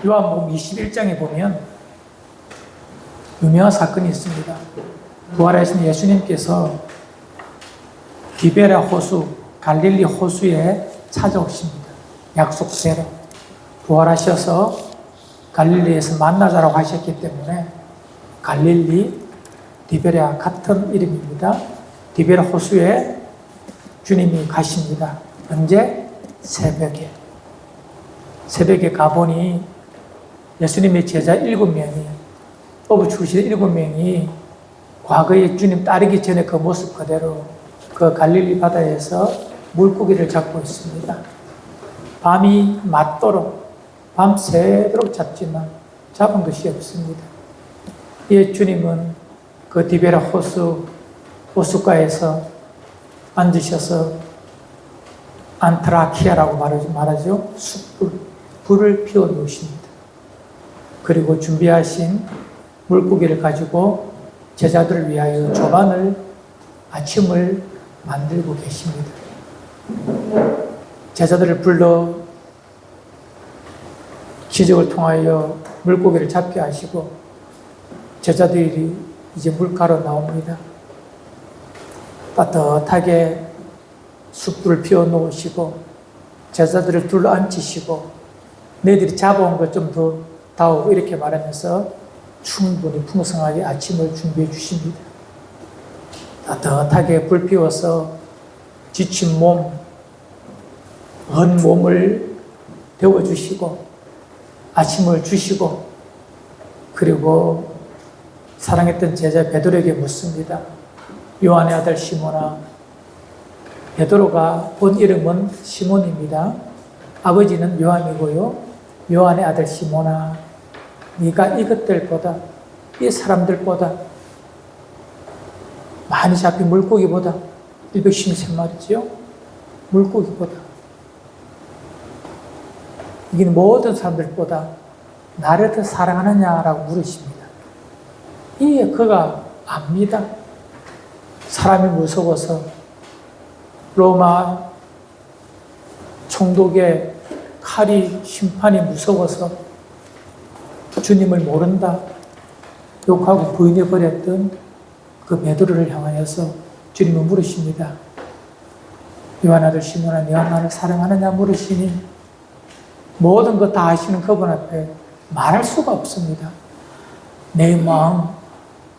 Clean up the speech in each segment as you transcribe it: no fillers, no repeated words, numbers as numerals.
요한복음 21장에 보면 유명한 사건이 있습니다. 부활하신 예수님께서 디베라 호수, 갈릴리 호수에 찾아오십니다. 약속대로 부활하셔서 갈릴리에서 만나자라고 하셨기 때문에 갈릴리, 디베라 같은 이름입니다. 디베라 호수에 주님이 가십니다. 언제? 새벽에 가보니 예수님의 제자 7명이, 어부 출신 7명이 과거에 주님 따르기 전에 그 모습 그대로 그 갈릴리 바다에서 물고기를 잡고 있습니다. 밤이 맞도록 밤새도록 잡지만 잡은 것이 없습니다. 이 주님은 그 디베라 호수가에서 앉으셔서 안트라키아라고 말하죠. 불을 피워 놓으십니다. 그리고 준비하신 물고기를 가지고 제자들을 위하여 아침을 만들고 계십니다. 제자들을 불러 기적을 통하여 물고기를 잡게 하시고 제자들이 이제 물가로 나옵니다. 따뜻하게 숯불을 피워 놓으시고 제자들을 둘러 앉히시고 너희들이 잡아온 것 좀 더 다오고 이렇게 말하면서 충분히 풍성하게 아침을 준비해 주십니다. 따뜻하게 불 피워서 지친 헌 몸을 데워주시고 아침을 주시고 그리고 사랑했던 제자 베드로에게 묻습니다. 요한의 아들 시몬아, 베드로가 본 이름은 시몬입니다. 아버지는 요한이고요. 요한의 아들 시몬아, 네가 이것들보다, 이 사람들보다 많이 잡힌 물고기보다 153마리지요. 물고기보다 이게 모든 사람들보다 나를 더 사랑하느냐라고 물으십니다. 이에 그가 압니다. 사람이 무서워서 로마 총독의 칼이 심판이 무서워서 주님을 모른다 욕하고 부인해버렸던 그 베드로를 향하여서 주님은 물으십니다. 요한 아들 시몬아, 네가 나를 사랑하느냐 물으시니 모든 것 다 아시는 그분 앞에 말할 수가 없습니다. 내 마음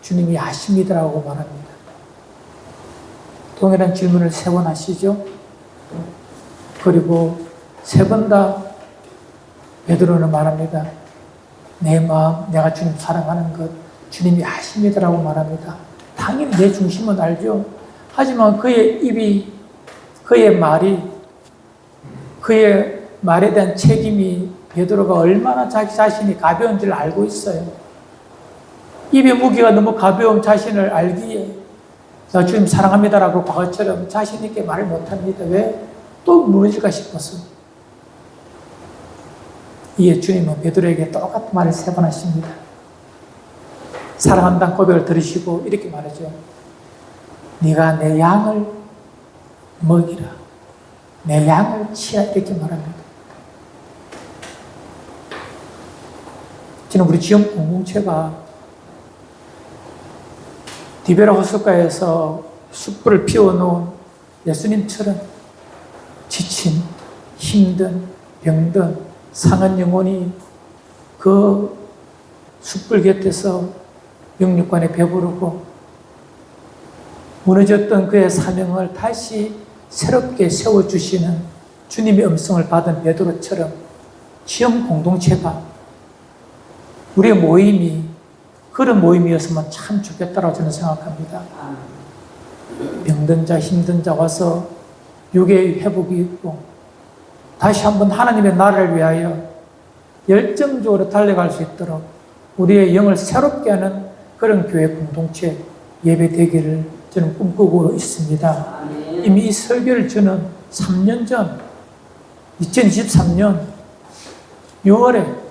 주님이 아십니다라고 말합니다. 동일한 질문을 3번 하시죠. 그리고 3번 다 베드로는 말합니다. 내 마음, 내가 주님 사랑하는 것 주님이 아십니다라고 말합니다. 당연히 내 중심은 알죠. 하지만 그의 말에 대한 책임이 베드로가 얼마나 자기 자신이 가벼운지를 알고 있어요. 입의 무게가 너무 가벼운 자신을 알기에 나 주님 사랑합니다라고 과거처럼 자신 있게 말을 못합니다. 왜? 또 무너질까 싶어서. 이에 주님은 베드로에게 똑같은 말을 3번 하십니다. 사랑한다는 고백을 들으시고 이렇게 말하죠. 네가 내 양을 먹이라. 내 양을 치라. 이렇게 말합니다. 저는 우리 지역 공동체가 디베라 호숫가에서 숯불을 피워놓은 예수님처럼 지친, 힘든, 병든, 상한 영혼이 그 숯불 곁에서 영육간에 배부르고 무너졌던 그의 사명을 다시 새롭게 세워주시는 주님의 음성을 받은 베드로처럼 지역 공동체가 우리의 모임이 그런 모임이었으면 참 좋겠다라고 저는 생각합니다. 병든 자, 힘든 자 와서 육의 회복이 있고 다시 한번 하나님의 나라를 위하여 열정적으로 달려갈 수 있도록 우리의 영을 새롭게 하는 그런 교회 공동체 예배 되기를 저는 꿈꾸고 있습니다. 이미 이 설교를 저는 3년 전 2023년 6월에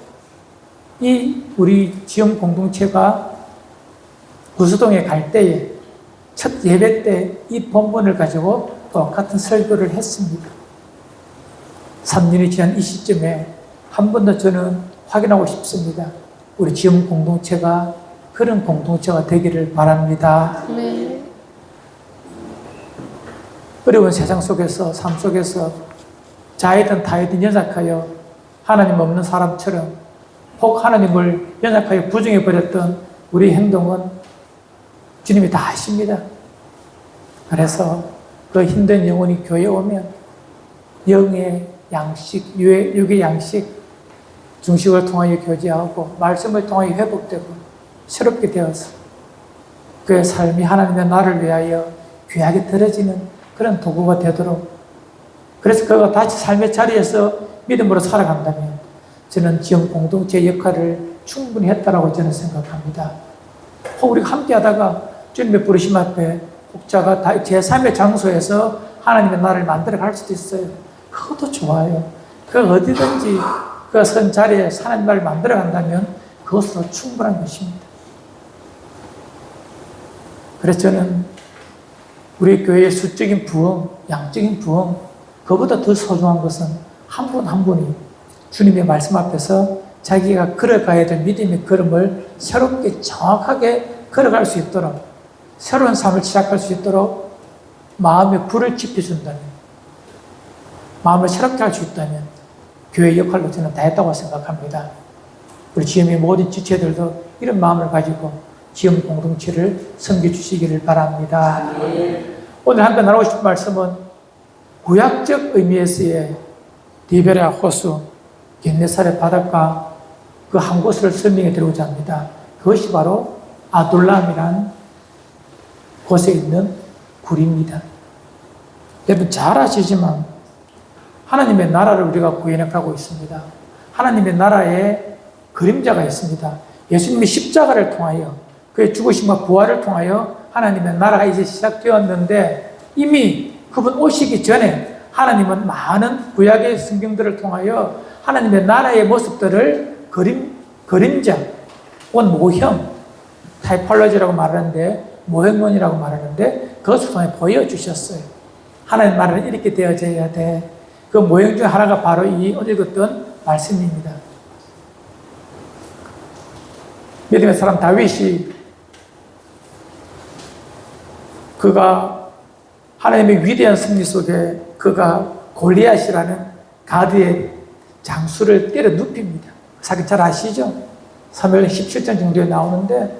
이 우리 지역 공동체가 구수동에 갈 때에 첫 예배 때 이 본문을 가지고 똑같은 설교를 했습니다. 3년이 지난 이 시점에 한 번 더 저는 확인하고 싶습니다. 우리 지역 공동체가 그런 공동체가 되기를 바랍니다. 네. 어려운 세상 속에서, 삶 속에서 자이든 타이든 연약하여 하나님 없는 사람처럼 혹 하나님을 연약하여 부정해버렸던 우리 행동은 주님이 다 아십니다. 그래서 그 힘든 영혼이 교회에 오면 영의 양식, 육의 양식, 중식을 통하여 교제하고 말씀을 통하여 회복되고 새롭게 되어서 그의 삶이 하나님의 나를 위하여 귀하게 들어지는 그런 도구가 되도록, 그래서 그가 다시 삶의 자리에서 믿음으로 살아간다면 저는 지역 공동체의 역할을 충분히 했다라고 저는 생각합니다. 혹 우리가 함께 하다가 주님의 부르심 앞에 혹자가 제3의 장소에서 하나님의 나라를 만들어 갈 수도 있어요. 그것도 좋아요. 그 어디든지 그 선 자리에 하나님의 나라를 만들어 간다면 그것으로 충분한 것입니다. 그래서 저는 우리 교회의 수적인 부흥, 양적인 부흥, 그보다 더 소중한 것은 한 분 한 분이 주님의 말씀 앞에서 자기가 걸어가야 될 믿음의 걸음을 새롭게 정확하게 걸어갈 수 있도록, 새로운 삶을 시작할 수 있도록 마음에 불을 지펴준다면, 마음을 새롭게 할 수 있다면 교회의 역할로 저는 다 했다고 생각합니다. 우리 지엠의 모든 지체들도 이런 마음을 가지고 지엠 공동체를 섬겨주시기를 바랍니다. 오늘 함께 나누고 싶은 말씀은 구약적 의미에서의 디베랴 호수, 겟네사렛 바닷가 그 한 곳을 설명해 드리고자 합니다. 그것이 바로 아둘람이란 곳에 있는 굴입니다. 여러분 잘 아시지만 하나님의 나라를 우리가 구현해 가고 있습니다. 하나님의 나라에 그림자가 있습니다. 예수님이 십자가를 통하여 그의 죽으심과 부활을 통하여 하나님의 나라가 이제 시작되었는데, 이미 그분 오시기 전에 하나님은 많은 구약의 성경들을 통하여 하나님의 나라의 모습들을 그림자, 혹은 모형, 타이폴로지라고 말하는데, 모형론이라고 말하는데 그것을 통해 보여주셨어요. 하나님의 나라는 이렇게 되어져야 돼. 그 모형 중 하나가 바로 이 오늘 읽었던 말씀입니다. 믿음의 사람 다윗이 그가 하나님의 위대한 승리 속에 그가 골리앗이라는 가드의 장수를 때려 눕힙니다. 사실 잘 아시죠? 사무엘 17장 정도에 나오는데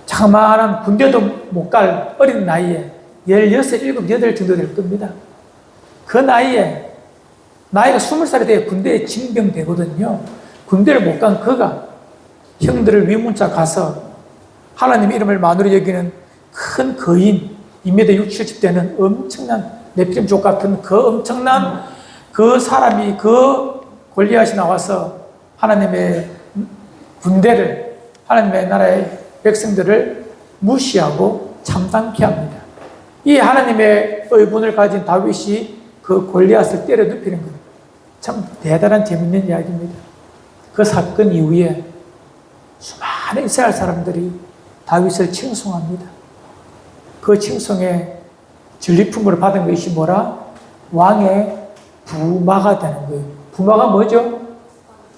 자그마한 군대도 못 갈 어린 나이에 16, 7, 8 정도 될 겁니다. 그 나이에 나이가 20살이 돼야 군대에 징병되거든요. 군대를 못 간 그가 형들을 위문자 가서 하나님 이름을 만으로 여기는 큰 거인 2m 60, 70대는 엄청난 네피림족 같은 그 엄청난 그 사람이 그 골리앗이 나와서 하나님의 군대를, 하나님의 나라의 백성들을 무시하고 참담케 합니다. 이 하나님의 의분을 가진 다윗이 그 골리앗을 때려 눕히는 것, 참 대단한 재밌는 이야기입니다. 그 사건 이후에 수많은 이스라엘 사람들이 다윗을 칭송합니다. 그 칭송에 전리품으로 받은 것이 뭐라? 왕의 부마가 되는 거예요. 부마가 뭐죠?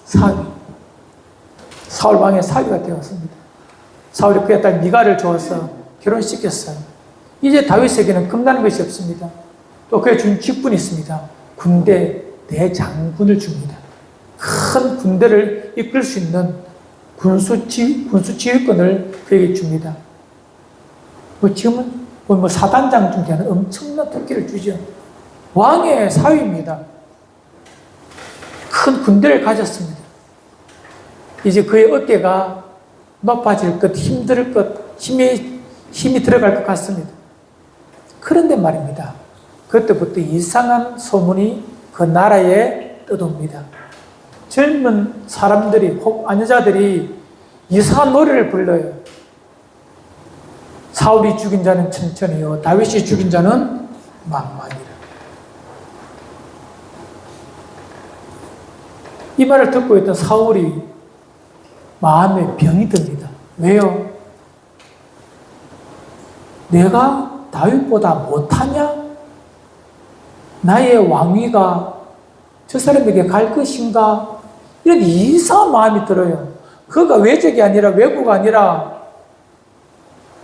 사위. 사울 왕의 사위가 되었습니다. 사울이 그의 딸 미가를 주어서 결혼시켰어요. 이제 다윗에게는 겁나는 것이 없습니다. 또 그에 준 직분이 있습니다. 군대 대장군을 줍니다. 큰 군대를 이끌 수 있는 군수 지휘권을 그에게 줍니다. 지금은 사단장 중에 하는 엄청난 특기를 주죠. 왕의 사위입니다. 큰 군대를 가졌습니다. 이제 그의 어깨가 높아질 것, 힘들 것, 힘이 들어갈 것 같습니다. 그런데 말입니다. 그때부터 이상한 소문이 그 나라에 떠돕니다. 젊은 사람들이, 혹 아녀자들이 이상한 노래를 불러요. 사울이 죽인 자는 천천히요, 다윗이 죽인 자는 만만이라. 이 말을 듣고 있던 사울이 마음에 병이 듭니다. 왜요? 내가 다윗보다 못하냐? 나의 왕위가 저 사람에게 갈 것인가? 이런 이상한 마음이 들어요. 그가 외적이 아니라 외구가 아니라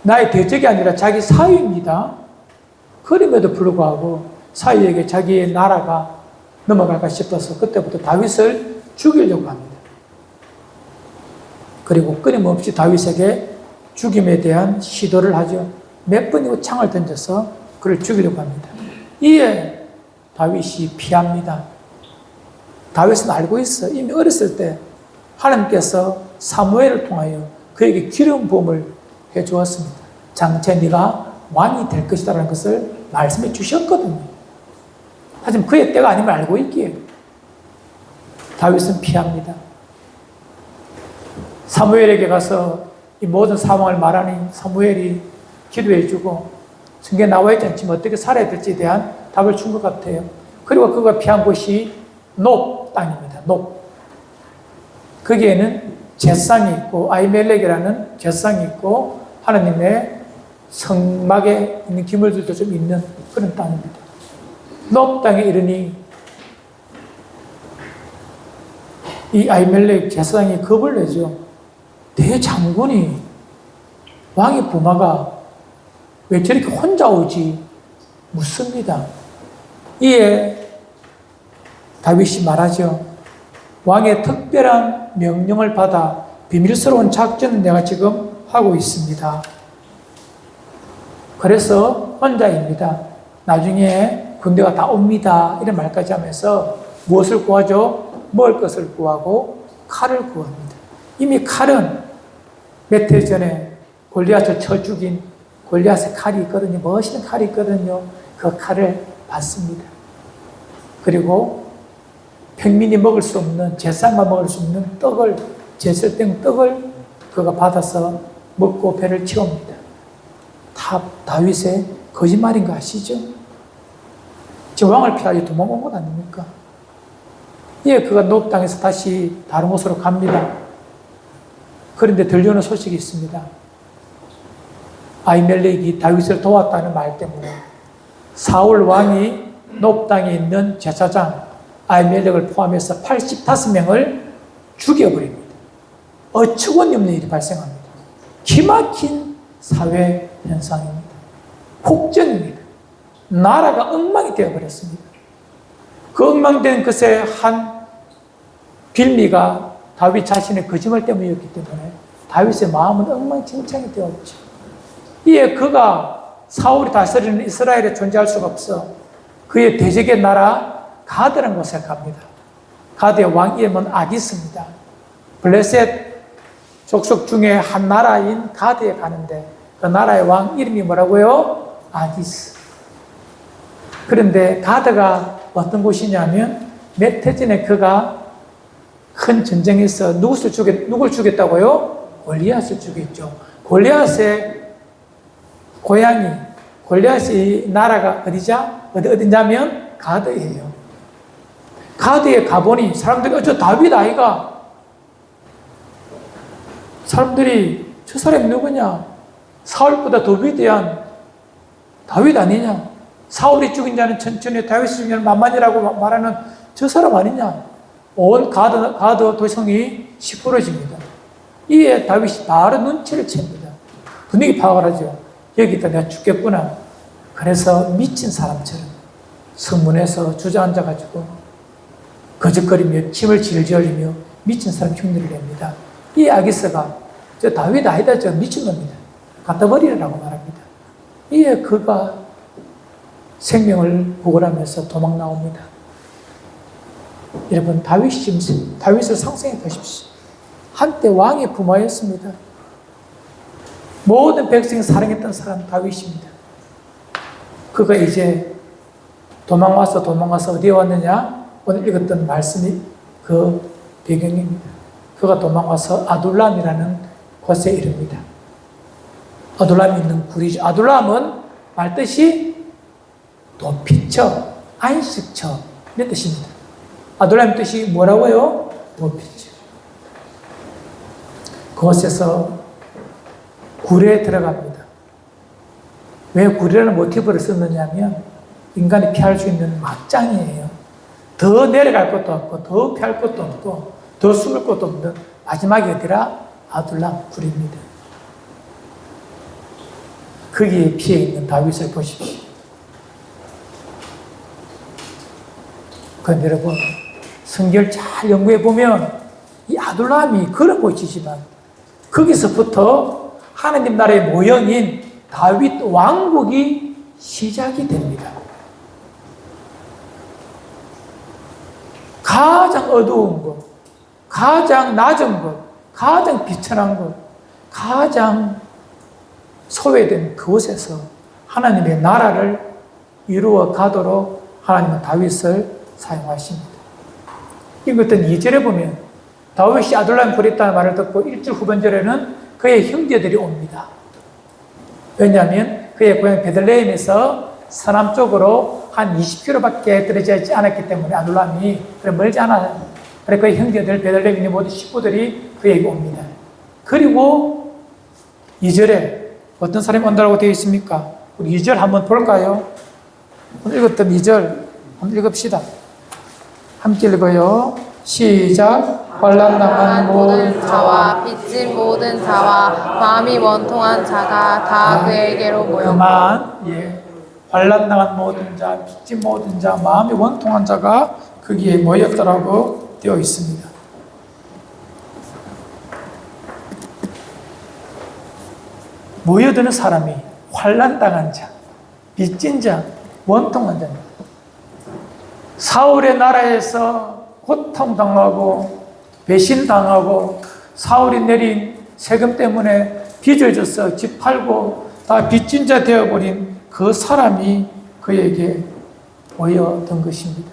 나의 대적이 아니라 자기 사위입니다. 그럼에도 불구하고 사위에게 자기의 나라가 넘어갈까 싶어서 그때부터 다윗을 죽이려고 합니다. 그리고 끊임없이 다윗에게 죽임에 대한 시도를 하죠. 몇 번이고 창을 던져서 그를 죽이려고 합니다. 이에 다윗이 피합니다. 다윗은 알고 있어. 이미 어렸을 때 하나님께서 사무엘을 통하여 그에게 기름 부음을 해주었습니다. 장차 네가 왕이 될 것이다라는 것을 말씀해 주셨거든요. 하지만 그의 때가 아님을 알고 있기에 다윗은 피합니다. 사무엘에게 가서 이 모든 상황을 말하니 사무엘이 기도해 주고 성경에 나와 있지 않지만 어떻게 살아야 될지에 대한 답을 준 것 같아요. 그리고 그가 피한 곳이 높 땅입니다. 높. 거기에는 제상이 있고 아히멜렉이라는 제상이 있고 하나님의 성막에 있는 기물들도 좀 있는 그런 땅입니다. 높 땅에 이르니 이 아히멜렉 제사장이 겁을 내죠. 대장군이 왕의 부마가 왜 저렇게 혼자 오지 묻습니다. 이에 다윗이 말하죠. 왕의 특별한 명령을 받아 비밀스러운 작전을 내가 지금 하고 있습니다. 그래서 혼자입니다. 나중에 군대가 다 옵니다. 이런 말까지 하면서 무엇을 구하죠? 먹을 것을 구하고 칼을 구합니다. 이미 칼은 몇 해 전에 골리앗을 쳐 죽인 골리앗의 칼이 있거든요. 멋있는 칼이 있거든요. 그 칼을 받습니다. 그리고 평민이 먹을 수 없는, 제사만 먹을 수 없는 떡을, 제설된 떡을 그가 받아서 먹고 배를 채웁니다. 다 다윗의 거짓말인 거 아시죠? 저 왕을 피하려 도망온 것 아닙니까? 예, 그가 높 땅에서 다시 다른 곳으로 갑니다. 그런데 들려오는 소식이 있습니다. 아히멜렉이 다윗을 도왔다는 말 때문에 사울 왕이 높 땅에 있는 제사장 아히멜렉을 포함해서 85명을 죽여버립니다. 어처구니없는 일이 발생합니다. 기막힌 사회 현상입니다. 폭전입니다. 나라가 엉망이 되어버렸습니다. 그 엉망된 것의 한 빌미가 다윗 자신의 거짓말 때문이었기 때문에 다윗의 마음은 엉망진창이 되었죠. 이에 그가 사울이 다스리는 이스라엘에 존재할 수가 없어 그의 대적의 나라 가드라는 곳에 갑니다. 가드의 왕 이름은 아기스입니다. 블레셋 족속 중에 한 나라인 가드에 가는데 그 나라의 왕 이름이 뭐라고요? 아기스. 그런데 가드가 어떤 곳이냐면 몇 해 전에 그가 큰 전쟁에서 누굴 죽였다고요? 골리앗을 죽였죠. 골리앗의 고향이, 골리앗의 나라가 어디냐면 가드예요. 가드에 가보니 사람들이 저 다윗 아이가, 사람들이 저 사람이 누구냐? 사울보다 더 위대한 다윗 아니냐? 사울이 죽인 자는 천천히 다윗이 죽인 자는 만만이라고 말하는 저 사람 아니냐? 온 가드 도성이 시끄러집니다. 이에 다윗이 바로 눈치를 챕니다. 분위기 파악을 하죠. 여기다 내가 죽겠구나. 그래서 미친 사람처럼 성문에서 주저앉아가지고 거짓거리며 침을 질질 흘리며 미친 사람 흉내를 냅니다. 이 아기스가 저 다윗 아니다, 저 미친놈이다. 갖다 버리라고 말합니다. 이에 그가 생명을 구걸하면서 도망 나옵니다. 여러분, 다윗을 상상해 보십시오. 한때 왕의 부모였습니다. 모든 백성이 사랑했던 사람 다윗입니다. 그가 이제 도망와서 어디에 왔느냐? 오늘 읽었던 말씀이 그 배경입니다. 그가 도망와서 아둘람이라는 곳에 이릅니다. 아둘람이 있는 굴이죠. 아둘람은 말뜻이 도피처, 안식처 이런 뜻입니다. 아둘람 뜻이 뭐라고요? 도피처. 그곳에서 굴에 들어갑니다. 왜 굴이라는 모티브를 썼느냐면 인간이 피할 수 있는 막장이에요. 더 내려갈 것도 없고 더 피할 것도 없고 더 숨을 곳도 없는 마지막이 어디라? 아둘람 굴입니다. 거기에 피해 있는 다윗을 보십시오. 그런데 여러분, 성경을 잘 연구해 보면 이 아둘람이 그런 곳이지만 거기서부터 하나님 나라의 모형인 다윗 왕국이 시작이 됩니다. 가장 어두운 것, 가장 낮은 것, 가장 비천한 것, 가장 소외된 그곳에서 하나님의 나라를 이루어 가도록 하나님은 다윗을 사용하십니다. 이것은 2절에 보면 다윗이 아둘람 굴에 있다는 말을 듣고 1절 후반절에는 그의 형제들이 옵니다. 왜냐하면 그의 고향 베들레헴에서 서남쪽으로 한 20km밖에 떨어져 있지 않았기 때문에 아둘람이 멀지 않아요. 그래서 그의 형제들 베들레헴 있는 모든 식구들이 그에게 옵니다. 그리고 2절에 어떤 사람이 온다고 되어 있습니까? 우리 2절 한번 볼까요? 오늘 읽었던 2절 한번 읽읍시다. 함께 읽어요. 시작. 환난당한 모든 자와 빚진 모든 자와 마음이 원통한 자가 다 그에게로 모여. 그만. 환난당한 모든 자, 빚진 모든 자, 마음이 원통한 자가 거기에 모였더라고 되어 있습니다. 모여드는 사람이 환난당한 자, 빚진 자, 원통한 자입니다. 사울의 나라에서 고통당하고 배신당하고 사울이 내린 세금 때문에 빚을 져서 집 팔고 다 빚진 자 되어버린 그 사람이 그에게 모여든 것입니다.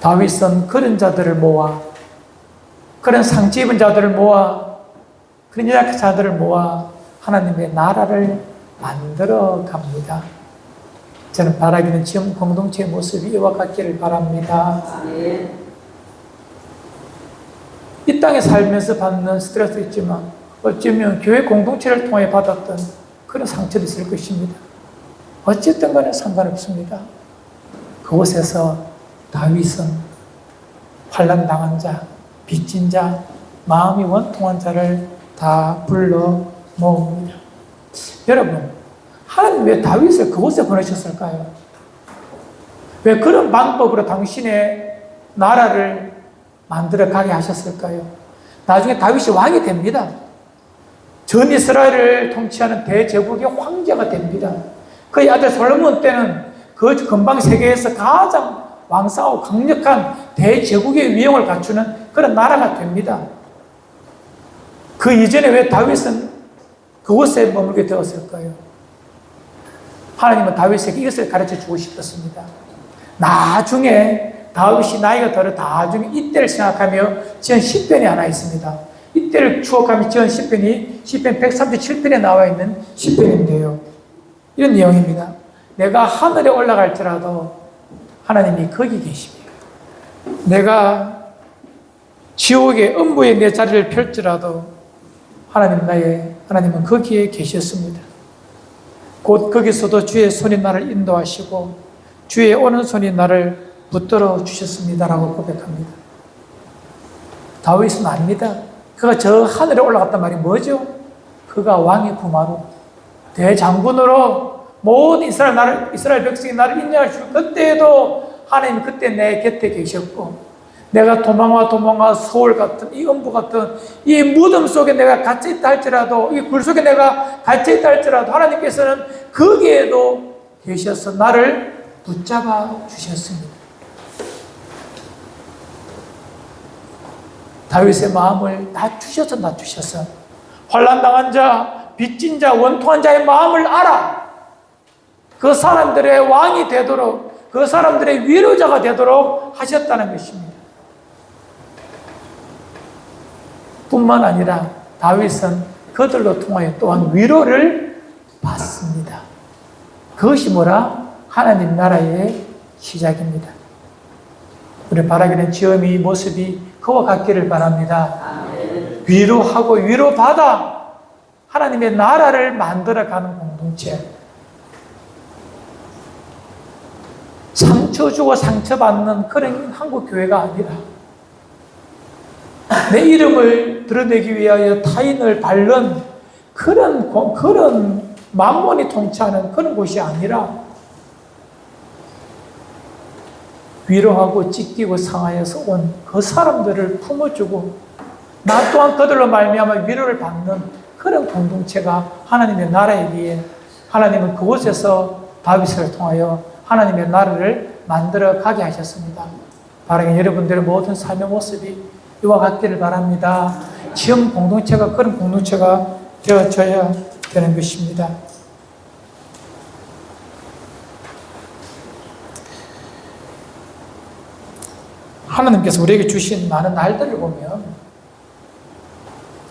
다윗은 그런 자들을 모아, 그런 상처 입은 자들을 모아, 그런 연약한 자들을 모아 하나님의 나라를 만들어 갑니다. 저는 바라기는 지금 공동체의 모습이 이와 같기를 바랍니다. 이 땅에 살면서 받는 스트레스도 있지만 어쩌면 교회 공동체를 통해 받았던 그런 상처도 있을 것입니다. 어쨌든 간에 상관없습니다. 그곳에서 다윗은 환난당한 자, 빚진 자, 마음이 원통한 자를 다 불러 모읍니다. 여러분, 하나님 왜 다윗을 그곳에 보내셨을까요? 왜 그런 방법으로 당신의 나라를 만들어 가게 하셨을까요? 나중에 다윗이 왕이 됩니다. 전 이스라엘을 통치하는 대제국의 황제가 됩니다. 그의 아들 솔로몬 때는 그 근방 세계에서 가장 왕성하고 강력한 대제국의 위용을 갖추는 그런 나라가 됩니다. 그 이전에 왜 다윗은 그곳에 머물게 되었을까요? 하나님은 다윗에게 이것을 가르쳐 주고 싶었습니다. 나중에 다윗이 나이가 들어 나중에 이때를 생각하며 지은 시편이 하나 있습니다. 이때를 추억하며 지은 시편이 시편 137편에 나와 있는 시편인데요. 이런 내용입니다. 내가 하늘에 올라갈지라도 하나님이 거기 계십니다. 내가 지옥의 음부에 내 자리를 펼지라도 하나님은 거기에 계셨습니다. 곧 거기서도 주의 손이 나를 인도하시고 주의 오는 손이 나를 붙들어 주셨습니다라고 고백합니다. 다윗은 압니다. 그가 저 하늘에 올라갔단 말이 뭐죠? 그가 왕의 부마로 대장군으로 모든 이스라엘 백성이 나를 인정하시고 그때에도 하나님 그때 내 곁에 계셨고 내가 도망와 소울 같은 이 음부 같은 이 무덤 속에 내가 갇혀있다 할지라도 이 굴 속에 내가 갇혀있다 할지라도 하나님께서는 거기에도 계셔서 나를 붙잡아 주셨습니다. 다윗의 마음을 낮추셔서 환난당한 자, 빚진 자, 원통한 자의 마음을 알아 그 사람들의 왕이 되도록 그 사람들의 위로자가 되도록 하셨다는 것입니다. 뿐만 아니라 다윗은 그들로 통하여 또한 위로를 받습니다. 그것이 뭐라? 하나님 나라의 시작입니다. 우리 바라기는 지금 이 모습이 그와 같기를 바랍니다. 위로하고 위로받아 하나님의 나라를 만들어가는 공동체. 참 멈춰주고 상처받는 그런 한국 교회가 아니라 내 이름을 드러내기 위하여 타인을 밟는 그런 만몬이 통치하는 그런 곳이 아니라 위로하고 찢기고 상하여서 온 그 사람들을 품어주고 나 또한 그들로 말미암아 위로를 받는 그런 공동체가 하나님의 나라이기에 하나님은 그곳에서 다윗을 통하여 하나님의 나라를 만들어 가게 하셨습니다. 바라긴 여러분들의 모든 삶의 모습이 이와 같기를 바랍니다. 지금 공동체가 그런 공동체가 되어져야 되는 것입니다. 하나님께서 우리에게 주신 많은 날들을 보면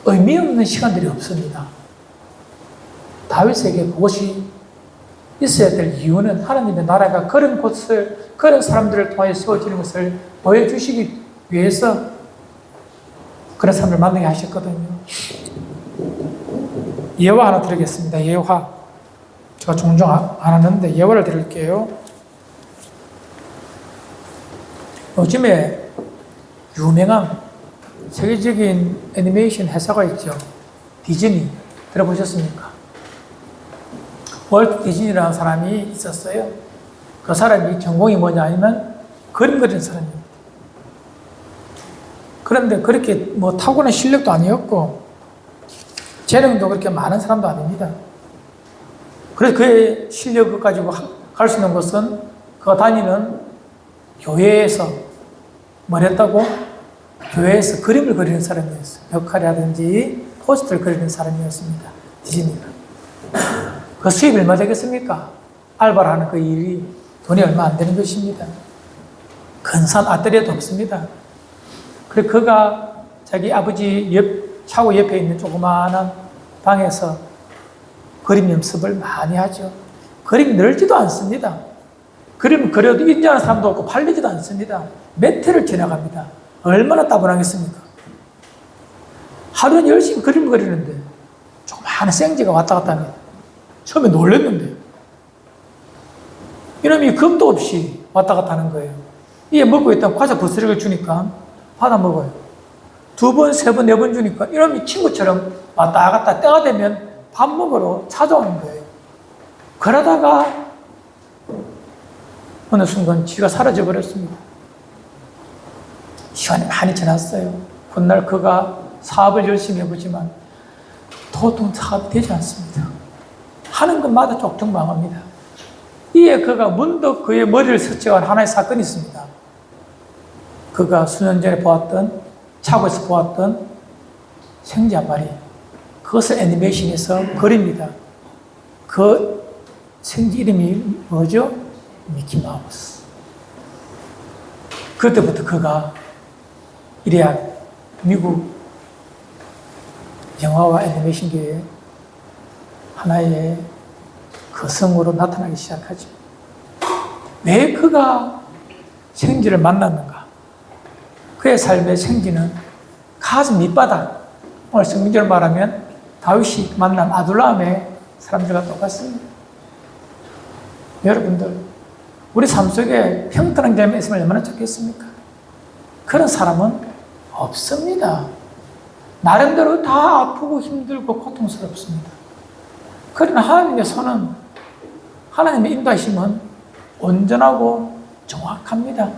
의미 없는 시간들이 없습니다. 다윗에게 그것이 있어야 될 이유는 하나님의 나라가 그런 곳을, 그런 사람들을 통해 세워지는 것을 보여주시기 위해서 그런 사람을 만나게 하셨거든요. 예화 하나 드리겠습니다. 예화. 제가 종종 안 하는데 예화를 드릴게요. 요즘에 유명한 세계적인 애니메이션 회사가 있죠. 디즈니. 들어보셨습니까? 월트 디즈니라는 사람이 있었어요. 그 사람이 전공이 뭐냐 하면 그림 그리는 사람입니다. 그런데 그렇게 뭐 타고난 실력도 아니었고 재능도 그렇게 많은 사람도 아닙니다. 그래서 그의 실력을 가지고 갈 수 있는 것은 그가 다니는 교회에서 뭘 했다고? 교회에서 그림을 그리는 사람이었어요. 벽화라든지 포스터를 그리는 사람이었습니다. 디즈니가. 그 수입이 얼마 되겠습니까? 알바를 하는 그 일이 돈이 얼마 안 되는 것입니다. 근사한 아뜰리에도 없습니다. 그래서 그가 자기 아버지 차고 옆에 있는 조그마한 방에서 그림 연습을 많이 하죠. 그림 늘지도 않습니다. 그림 그려도 인정하는 사람도 없고 팔리지도 않습니다. 몇 해를 지나갑니다. 얼마나 따분하겠습니까? 하루는 열심히 그림을 그리는데 조그마한 생쥐가 왔다 갔다 합니다. 처음에 놀랐는데 이놈이 금도 없이 왔다 갔다 하는 거예요. 이게 먹고 있다가 과자 부스러기를 주니까 받아 먹어요. 2번, 3번, 4번 주니까 이놈이 친구처럼 왔다 갔다 때가 되면 밥 먹으러 찾아오는 거예요. 그러다가 어느 순간 쥐가 사라져 버렸습니다. 시간이 많이 지났어요. 훗날 그가 사업을 열심히 해보지만 도통 사업이 되지 않습니다. 하는 것마다 쪽쪽 망합니다. 이에 그가 문득 그의 머리를 스쳐간 하나의 사건이 있습니다. 그가 수년 전에 보았던, 차고에서 보았던 생쥐 한 마리, 그것을 애니메이션에서 그립니다. 그 생쥐 이름이 뭐죠? 미키마우스. 그때부터 그가 이래야 미국 영화와 애니메이션계에 하나의 거성으로 나타나기 시작하죠. 왜 그가 생쥐를 만났는가? 그의 삶의 생쥐는 가슴 밑바닥, 오늘 성경적으로 말하면 다윗이 만난 아둘람의 사람들과 똑같습니다. 여러분들, 우리 삶 속에 평탄한 점이 있으면 얼마나 좋겠습니까? 그런 사람은 없습니다. 나름대로 다 아프고 힘들고 고통스럽습니다. 그러나 하나님의 손은, 하나님의 인도하심은 온전하고 정확합니다.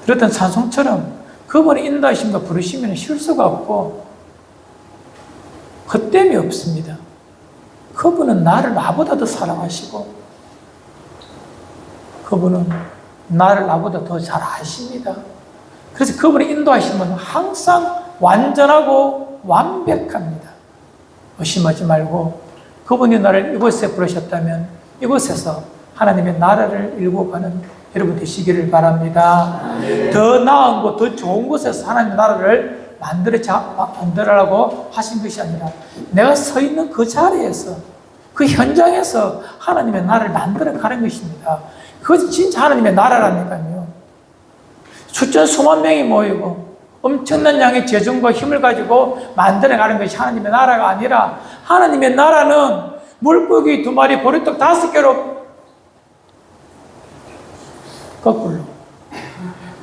그렇던 찬송처럼 그분의 인도하심과 부르시면 실수가 없고 헛됨이 없습니다. 그분은 나를 나보다 더 사랑하시고 그분은 나를 나보다 더 잘 아십니다. 그래서 그분의 인도하심은 항상 완전하고 완벽합니다. 의심하지 말고 그분이 나를 이곳에 부르셨다면 이곳에서 하나님의 나라를 일구 가는 여러분 되시기를 바랍니다. 더 나은 곳, 더 좋은 곳에서 하나님의 나라를 만들으라고 하신 것이 아니라 내가 서 있는 그 자리에서, 그 현장에서 하나님의 나라를 만들어 가는 것입니다. 그것이 진짜 하나님의 나라라니까요. 숫자 수만 명이 모이고 엄청난 양의 재정과 힘을 가지고 만들어가는 것이 하나님의 나라가 아니라 하나님의 나라는 물고기 2마리, 보리떡 5개로 거꾸로.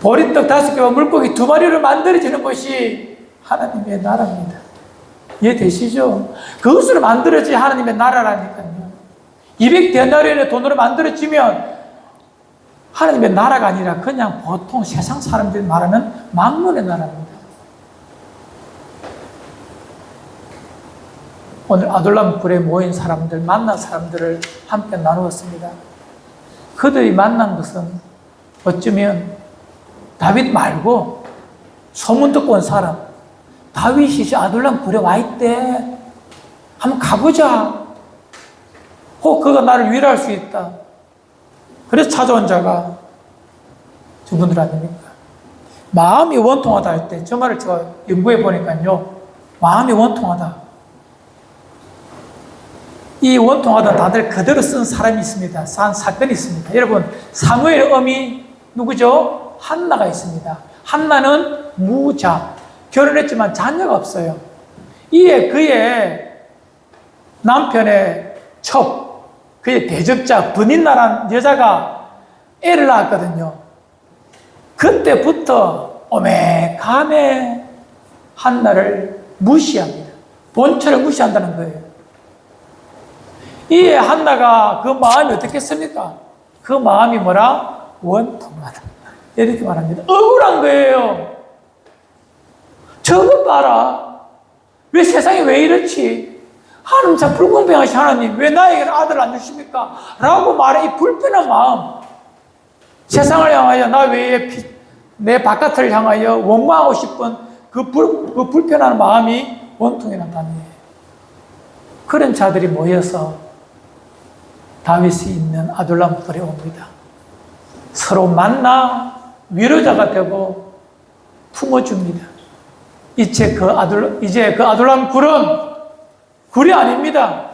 보리떡 5개와 물고기 2마리를 만들어지는 것이 하나님의 나라입니다. 이해되시죠? 그것으로 만들어진 하나님의 나라라니까요. 200데나리온의 돈으로 만들어지면 하나님의 나라가 아니라 그냥 보통 세상 사람들이 말하는 만문의 나라입니다. 오늘 아둘람 굴에 모인 사람들, 만난 사람들을 함께 나누었습니다. 그들이 만난 것은 어쩌면 다윗 말고 소문 듣고 온 사람, 다윗이 아둘람 굴에 와 있대. 한번 가보자. 혹 그가 나를 위로할 수 있다. 그래서 찾아온 자가 저분들 아닙니까? 마음이 원통하다 할 때, 저 말을 제가 연구해 보니까요, 마음이 원통하다. 이 원통하다 다들 그대로 쓴 사람이 있습니다. 사건이 있습니다. 여러분, 사무엘의 어미 누구죠? 한나가 있습니다. 한나는 무자, 결혼했지만 자녀가 없어요. 이에 그의 남편의 첩, 그의 대적자 브닌나라는 여자가 애를 낳았거든요. 그때부터 오메감에 한나를 무시합니다. 본처를 무시한다는 거예요. 이에 한나가 그 마음이 어떻겠습니까? 그 마음이 뭐라? 원통하다. 이렇게 말합니다. 억울한 거예요. 저것 봐라. 왜 세상이 왜 이렇지? 하나님 참 불공평하신 하나님, 왜 나에게는 아들을 안 주십니까? 라고 말해. 이 불편한 마음. 세상을 향하여 나 외에 내 바깥을 향하여 원망하고 싶은 그 불편한 마음이 원통이 난다는 거예요. 그런 자들이 모여서 다윗이 있는 아둘람 굴에 옵니다. 서로 만나 위로자가 되고 품어줍니다. 이제 그 아둘람 굴은 굴이 아닙니다.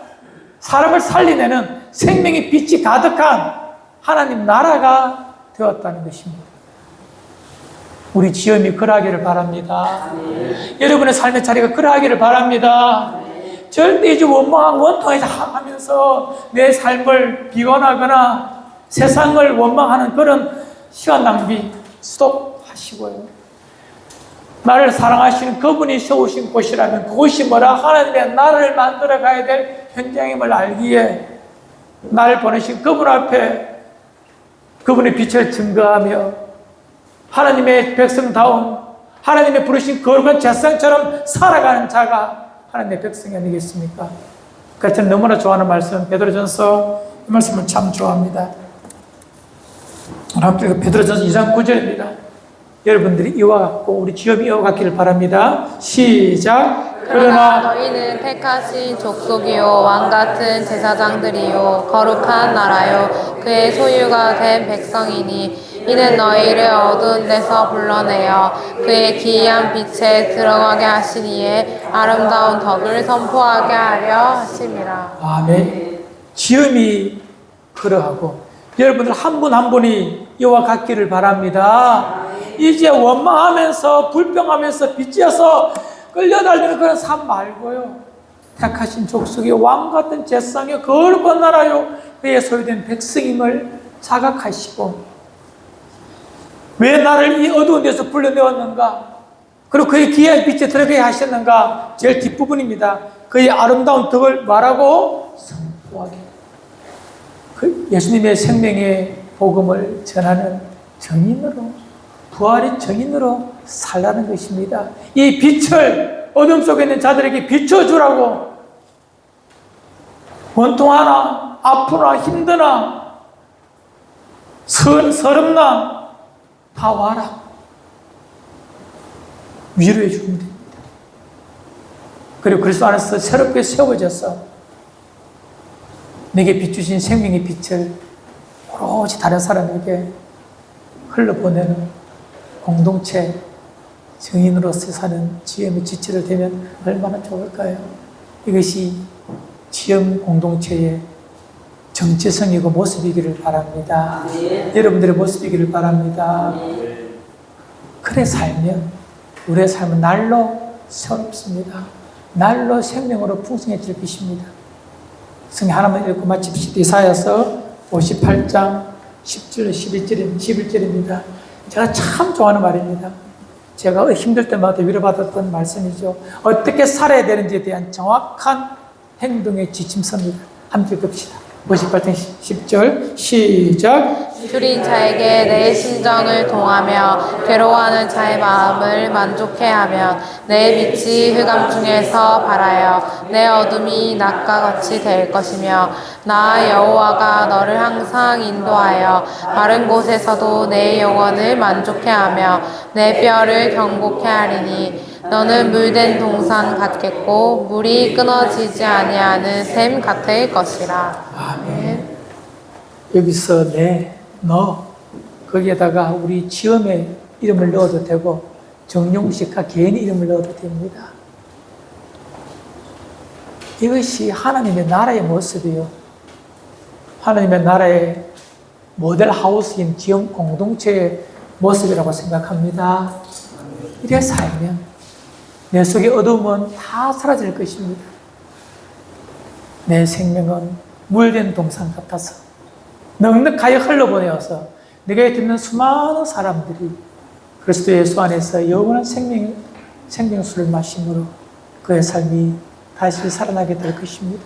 사람을 살리내는 생명의 빛이 가득한 하나님 나라가 되었다는 것입니다. 우리 지엄이 그러하기를 바랍니다. 여러분의 삶의 자리가 그러하기를 바랍니다. 절대 이제 원망하고 원통하면서 내 삶을 비관하거나 세상을 원망하는 그런 시간 낭비 스톱하시고요. 나를 사랑하시는 그분이 세우신 곳이라면 그곳이 뭐라? 하나님의 나라를 만들어 가야 될 현장임을 알기에 나를 보내신 그분 앞에 그분의 빛을 증거하며 하나님의 백성다운 하나님의 부르신 거룩한 제사장처럼 살아가는 자가 하나님의 백성이 아니겠습니까? 그러니까 저는 너무나 좋아하는 말씀 베드로전서 이 말씀을 참 좋아합니다. 함께 베드로전서 2장 9절입니다. 여러분들이 이와 같고 우리 지엄이 이와 같기를 바랍니다. 시작. 그러나 너희는 택하신 족속이요 왕같은 제사장들이요 거룩한 나라요 그의 소유가 된 백성이니 이는 너희를 어두운 데서 불러내어 그의 기이한 빛에 들어가게 하시니에 아름다운 덕을 선포하게 하려 하심이라. 아멘. 지엄이 그러하고 여러분들 한 분 한 분이 이와 같기를 바랍니다. 이제 원망하면서 불평하면서 빚져서 끌려다니는 그런 삶 말고요. 택하신 족속이 왕같은 제사장의 거룩한 나라요 그의 소유된 백성임을 자각하시고 왜 나를 이 어두운 데서 불러내었는가? 그리고 그의 기이한 빛에 들어가게 하셨는가? 제일 뒷부분입니다. 그의 아름다운 덕을 말하고 선포하게. 그 예수님의 생명의 복음을 전하는 증인으로 부활의 증인으로 살라는 것입니다. 이 빛을 어둠 속에 있는 자들에게 비춰주라고 원통하나 아프나 힘드나 서럽나 다 와라. 위로해 주면 됩니다. 그리고 그리스도 안에서 새롭게 세워져서 내게 비추신 생명의 빛을 오로지 다른 사람에게 흘러보내는 공동체 증인으로서 사는 지엄의 지체를 되면 얼마나 좋을까요? 이것이 지엄 공동체의 정체성이고 모습이기를 바랍니다. 여러분들의 모습이기를 바랍니다. 그래 살면 우리의 삶은 날로 새롭습니다. 날로 생명으로 풍성해질 것입니다. 성경 하나만 읽고 마칩시다. 이사야서 58장 10절, 11절입니다. 제가 참 좋아하는 말입니다. 제가 힘들 때마다 위로받았던 말씀이죠. 어떻게 살아야 되는지에 대한 정확한 행동의 지침서입니다. 함께 읽읍시다. 58장 10절 시작. 줄인 자에게 내 심정을 동하며 괴로워하는 자의 마음을 만족해 하면 내 빛이 흑암 중에서 발하여 내 어둠이 낮과 같이 될 것이며 나 여호와가 너를 항상 인도하여 마른 곳에서도 내 영혼을 만족해 하며 내 뼈를 경고케 하리니 너는 물된 동산 같겠고 물이 끊어지지 아니하는 샘 같을 것이라. 아멘. 여기서 너 거기에다가 우리 지엄의 이름을 넣어도 되고 정용식과 개인의 이름을 넣어도 됩니다. 이것이 하나님의 나라의 모습이요. 하나님의 나라의 모델 하우스인 지엄 공동체의 모습이라고 생각합니다. 이래 살면 내 속의 어둠은 다 사라질 것입니다. 내 생명은 물된 동산 같아서 넉넉하게 흘러보내어서 내게 듣는 수많은 사람들이 그리스도 예수 안에서 영원한 생명수를 마심으로 그의 삶이 다시 살아나게 될 것입니다.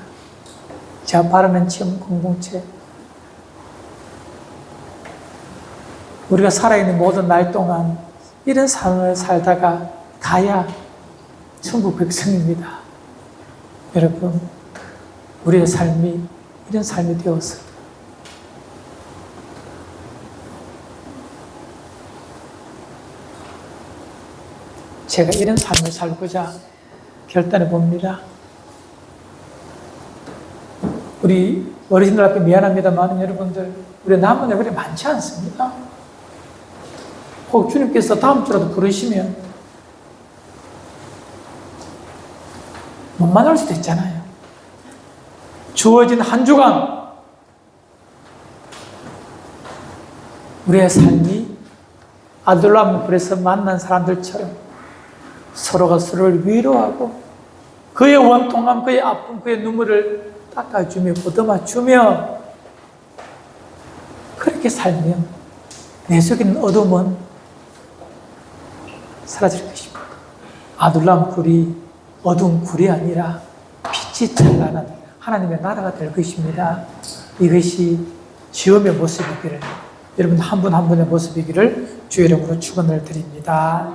제가 바라는 지금 공동체, 우리가 살아있는 모든 날 동안 이런 삶을 살다가 가야 천국 백성입니다. 여러분, 우리의 삶이 이런 삶이 되어서 제가 이런 삶을 살고자 결단해 봅니다. 우리 어르신들 앞에 미안합니다만 여러분들, 우리 남은 날 그리 많지 않습니다. 혹 주님께서 다음 주라도 부르시면 못 만날 수도 있잖아요. 주어진 한 주간 우리의 삶이 아둘람 불에서 만난 사람들처럼 서로가 서로를 위로하고 그의 원통함, 그의 아픔, 그의 눈물을 닦아주며 보듬어주며 그렇게 살면 내 속에 있는 어둠은 사라질 것입니다. 아둘람 굴이 어두운 굴이 아니라 빛이 찬란한 하나님의 나라가 될 것입니다. 이것이 지엄의 모습이기를, 여러분 한 분 한 분의 모습이기를 주의 이름으로 축원을 드립니다.